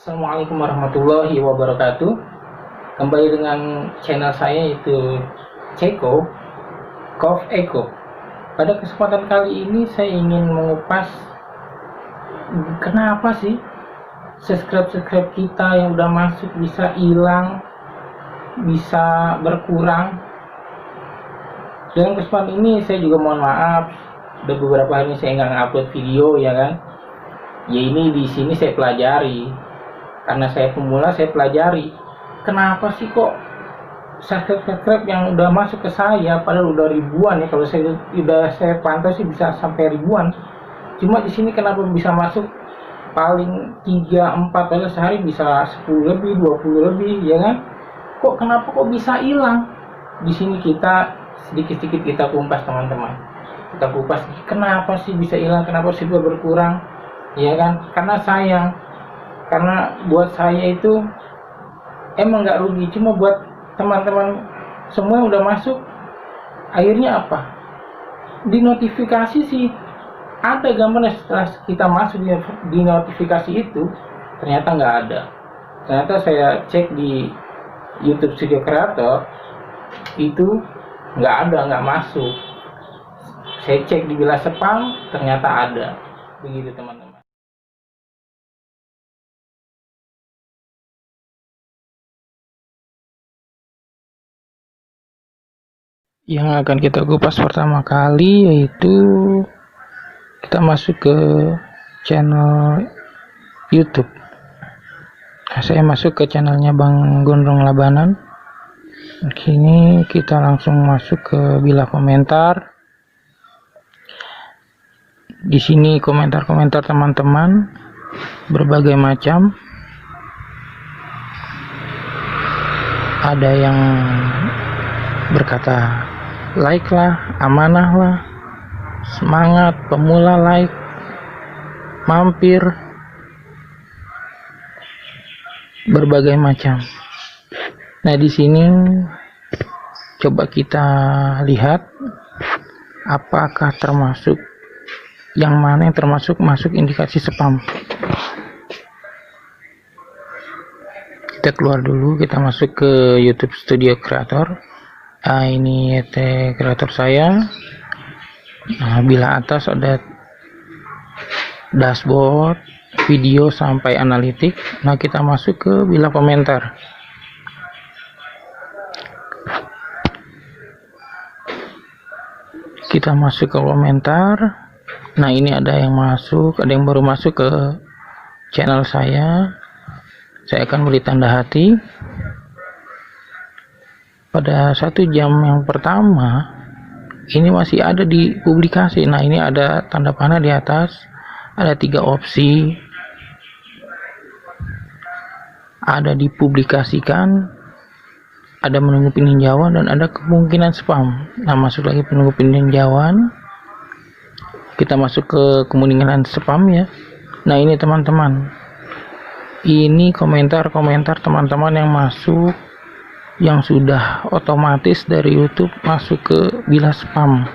Assalamualaikum warahmatullahi wabarakatuh. Kembali dengan channel saya, yaitu Ceko Kof Eko. Pada kesempatan kali ini saya ingin mengupas kenapa sih subscribe kita yang udah masuk bisa hilang, bisa berkurang. Dengan kesempatan ini saya juga mohon maaf, udah beberapa hari ini saya nggak ngupload video, ya kan. Ya ini di sini saya pelajari, karena saya pemula, saya pelajari kenapa sih kok subscribe yang udah masuk ke saya, padahal udah ribuan ya, kalau saya pantau sih bisa sampai ribuan, cuma di sini kenapa bisa masuk paling 3-4, padahal sehari bisa 10 lebih, 20 lebih, ya kan. Kenapa bisa hilang? Di sini kita sedikit-sedikit kita kumpas, teman-teman. Kita kupas kenapa sih bisa hilang, kenapa sih berkurang, ya kan. Karena sayang, karena buat saya itu emang nggak rugi, cuma buat teman-teman semua yang udah masuk, akhirnya apa, di notifikasi sih ada gambarnya. Setelah kita masuk di notifikasi itu, ternyata nggak ada. Ternyata saya cek di YouTube Studio Creator itu nggak ada, nggak masuk. Saya cek di bila spam, ternyata ada. Begitu, teman-teman. Yang akan kita kupas pertama kali yaitu kita masuk ke channel YouTube. Saya masuk ke channelnya Bang Gondrong Labanan. Kini kita langsung masuk ke bila komentar. Di sini komentar-komentar teman-teman berbagai macam. Ada yang berkata like lah, amanah lah, semangat, pemula like, mampir, berbagai macam. Nah, di sini coba kita lihat apakah termasuk yang mana yang termasuk masuk indikasi spam. Kita keluar dulu, kita masuk ke YouTube Studio Creator. Nah, ini YT kreator saya. Nah, bila atas ada dashboard, video sampai analitik. Nah, kita masuk ke bila komentar. Kita masuk ke komentar. Nah, ini ada yang masuk, ada yang baru masuk ke channel saya. Saya akan beri tanda hati. Pada 1 jam yang pertama ini masih ada di publikasi. Nah, ini ada tanda panah di atas, ada 3 opsi, ada dipublikasikan, ada menunggu peninjauan, dan ada kemungkinan spam. Nah, masuk lagi penunggu peninjauan, kita masuk ke kemungkinan spam ya. Nah, ini teman-teman, ini komentar-komentar teman-teman yang masuk, yang sudah otomatis dari YouTube masuk ke bila spam.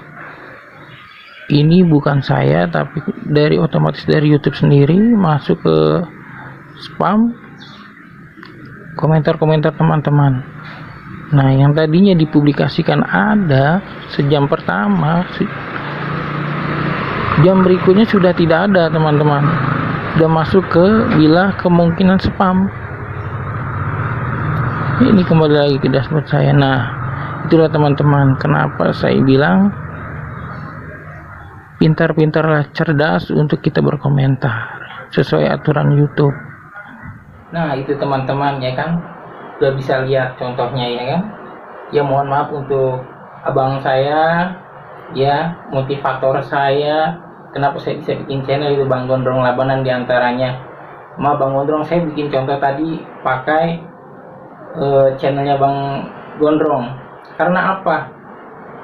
Ini bukan saya, tapi dari otomatis dari YouTube sendiri masuk ke spam komentar-komentar teman-teman. Nah, yang tadinya dipublikasikan ada sejam pertama, jam berikutnya sudah tidak ada, teman-teman. Sudah masuk ke bila kemungkinan spam. Ini kembali lagi ke dashboard saya. Nah, itulah teman-teman kenapa saya bilang pintar-pintarlah, cerdas untuk kita berkomentar sesuai aturan YouTube. Nah, itu teman-teman, ya kan, udah bisa lihat contohnya, ya kan. Ya, mohon maaf untuk abang saya, ya, motivator saya, kenapa saya bisa bikin channel itu Bang Gondrong Labanan diantaranya. Bang Gondrong, saya bikin contoh tadi pakai channelnya Bang Gondrong. Karena apa?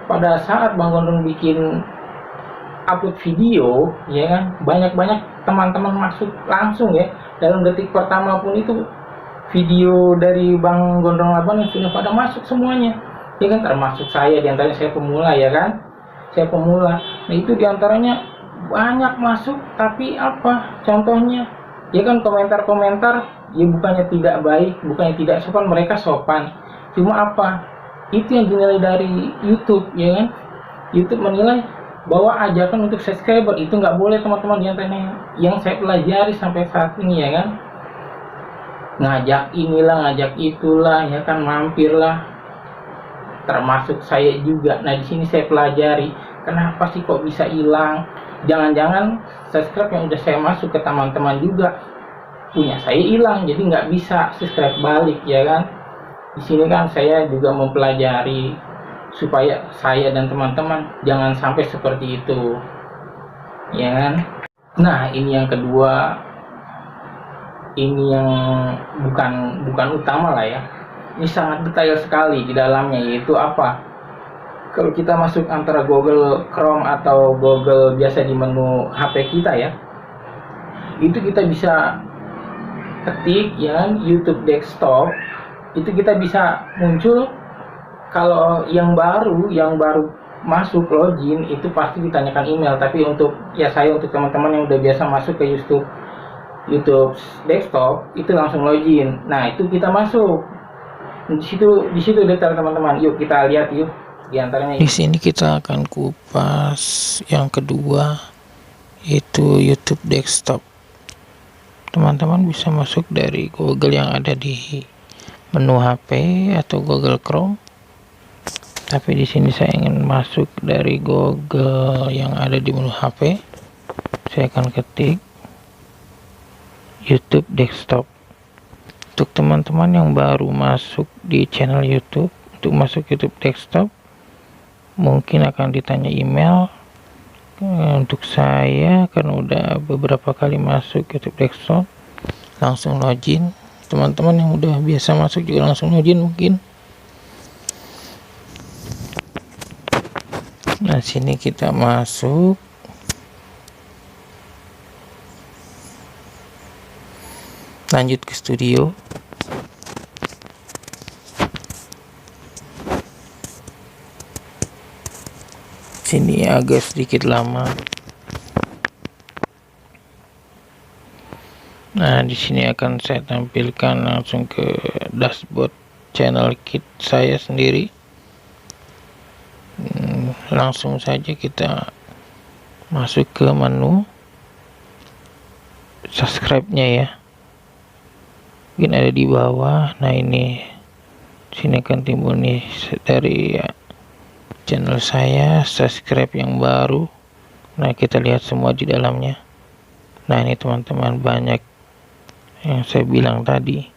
Pada saat Bang Gondrong bikin upload video, ya kan, banyak-banyak teman-teman masuk langsung ya. Dalam detik pertama pun itu video dari Bang Gondrong Labanan sudah pada masuk semuanya, ya kan, termasuk saya, diantaranya saya pemula, ya kan, saya pemula. Nah, itu diantaranya banyak masuk, tapi apa contohnya Ya kan, komentar-komentar ya bukannya tidak baik, bukannya tidak sopan, mereka sopan. Cuma apa? Itu yang dinilai dari YouTube, ya kan? YouTube menilai bahwa ajakan untuk subscriber itu nggak boleh, teman-teman. Yang saya pelajari sampai saat ini, ya kan, ngajak inilah, ngajak itulah, ya kan, mampirlah, termasuk saya juga. Nah, di sini saya pelajari kenapa sih kok bisa hilang. Jangan-jangan subscribe yang udah saya masuk ke teman-teman juga punya saya hilang, jadi nggak bisa subscribe balik, ya kan. Di sini kan saya juga mempelajari supaya saya dan teman-teman jangan sampai seperti itu, ya kan. Nah, ini yang kedua, ini yang bukan utama lah ya. Ini sangat detail sekali di dalamnya, yaitu apa? Kalau kita masuk antara Google Chrome atau Google biasa di menu HP kita, ya, itu kita bisa ketik, ya, YouTube desktop. Itu kita bisa muncul. Kalau yang baru masuk login itu pasti ditanyakan email. Tapi untuk teman-teman yang udah biasa masuk ke YouTube desktop itu langsung login. Nah, itu kita masuk. Di situ detail, teman-teman. Yuk kita lihat yuk. Di antaranya di sini kita akan kupas yang kedua, yaitu YouTube desktop. Teman-teman bisa masuk dari Google yang ada di menu HP atau Google Chrome. Tapi di sini saya ingin masuk dari Google yang ada di menu HP. Saya akan ketik YouTube desktop. Untuk teman-teman yang baru masuk di channel YouTube, untuk masuk YouTube desktop mungkin akan ditanya email. Untuk saya karena udah beberapa kali masuk YouTube desktop, langsung login. Teman-teman yang udah biasa masuk juga langsung login mungkin. Nah, sini kita masuk. Lanjut ke studio. Sini agak sedikit lama. Nah, di sini akan saya tampilkan langsung ke dashboard channel kit saya sendiri. Langsung saja kita masuk ke menu subscribe-nya, ya. Mungkin ada di bawah. Nah, ini sini akan timbul nih dari channel saya, subscribe yang baru. Nah, kita lihat semua di dalamnya. Nah, ini teman-teman, banyak yang saya bilang tadi.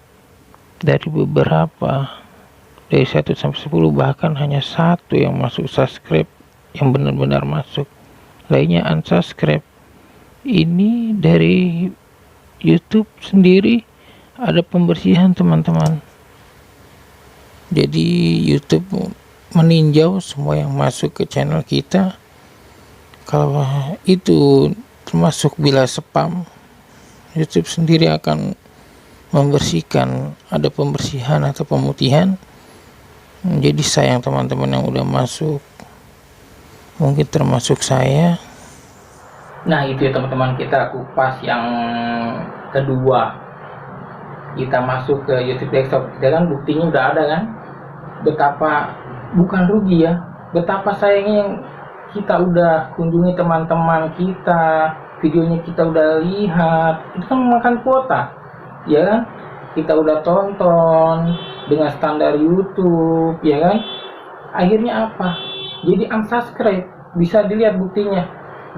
Dari beberapa, dari 1 sampai 10, bahkan hanya 1 yang masuk subscribe, yang benar-benar masuk, lainnya unsubscribe. Ini dari YouTube sendiri ada pembersihan, teman-teman. Jadi YouTube meninjau semua yang masuk ke channel kita. Kalau itu termasuk bila spam, YouTube sendiri akan membersihkan, ada pembersihan atau pemutihan. Jadi sayang teman-teman yang udah masuk, mungkin termasuk saya. Nah, itu ya teman-teman, kita kupas yang kedua. Kita masuk ke YouTube desktop, kita kan buktinya udah ada kan. Betapa bukan rugi ya, betapa sayangnya kita udah kunjungi teman-teman kita, videonya kita udah lihat, itu kan memakan kuota, ya kan. Kita udah tonton dengan standar YouTube, ya kan. Akhirnya apa? Jadi unsubscribe. Bisa dilihat buktinya.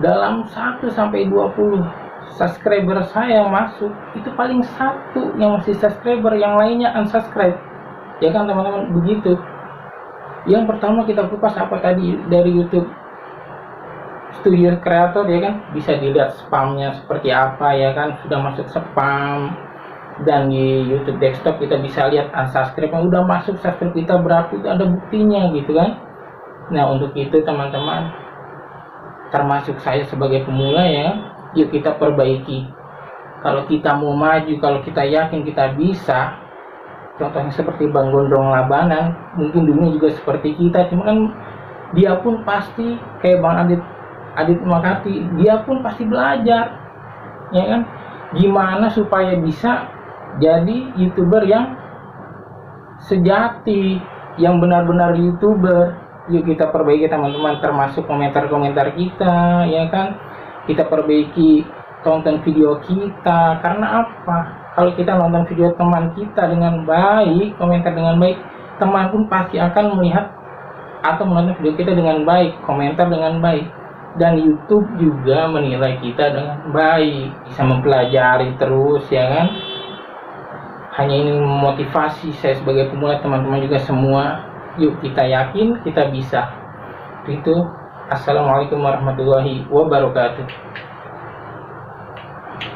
Dalam 1 sampai 20 subscriber saya yang masuk, itu paling 1 yang masih subscriber, yang lainnya unsubscribe. Ya kan teman-teman, begitu. Yang pertama kita kupas apa tadi, dari YouTube Studio Creator, ya kan. Bisa dilihat spamnya seperti apa, ya kan, sudah masuk spam. Dan di YouTube desktop kita bisa lihat unsubscribe yang udah masuk, subscribe kita berapa, itu ada buktinya gitu kan. Nah, untuk itu teman-teman, termasuk saya sebagai pemula, ya, yuk kita perbaiki. Kalau kita mau maju, kalau kita yakin kita bisa, contohnya seperti Bang Gondrong Labanan, mungkin dulunya juga seperti kita, cuma kan dia pun pasti kayak Bang Adit Makati, dia pun pasti belajar, ya kan. Gimana supaya bisa jadi YouTuber yang sejati, yang benar-benar YouTuber. Yuk kita perbaiki teman-teman, termasuk komentar-komentar kita, ya kan? Kita perbaiki tonton video kita. Karena apa? Kalau kita nonton video teman kita dengan baik, komentar dengan baik, teman pun pasti akan melihat atau menonton video kita dengan baik, komentar dengan baik. Dan YouTube juga menilai kita dengan baik, bisa mempelajari terus, ya kan? Hanya ini motivasi saya sebagai pemula, teman-teman juga semua. Yuk kita yakin kita bisa. Itu. Assalamualaikum warahmatullahi wabarakatuh.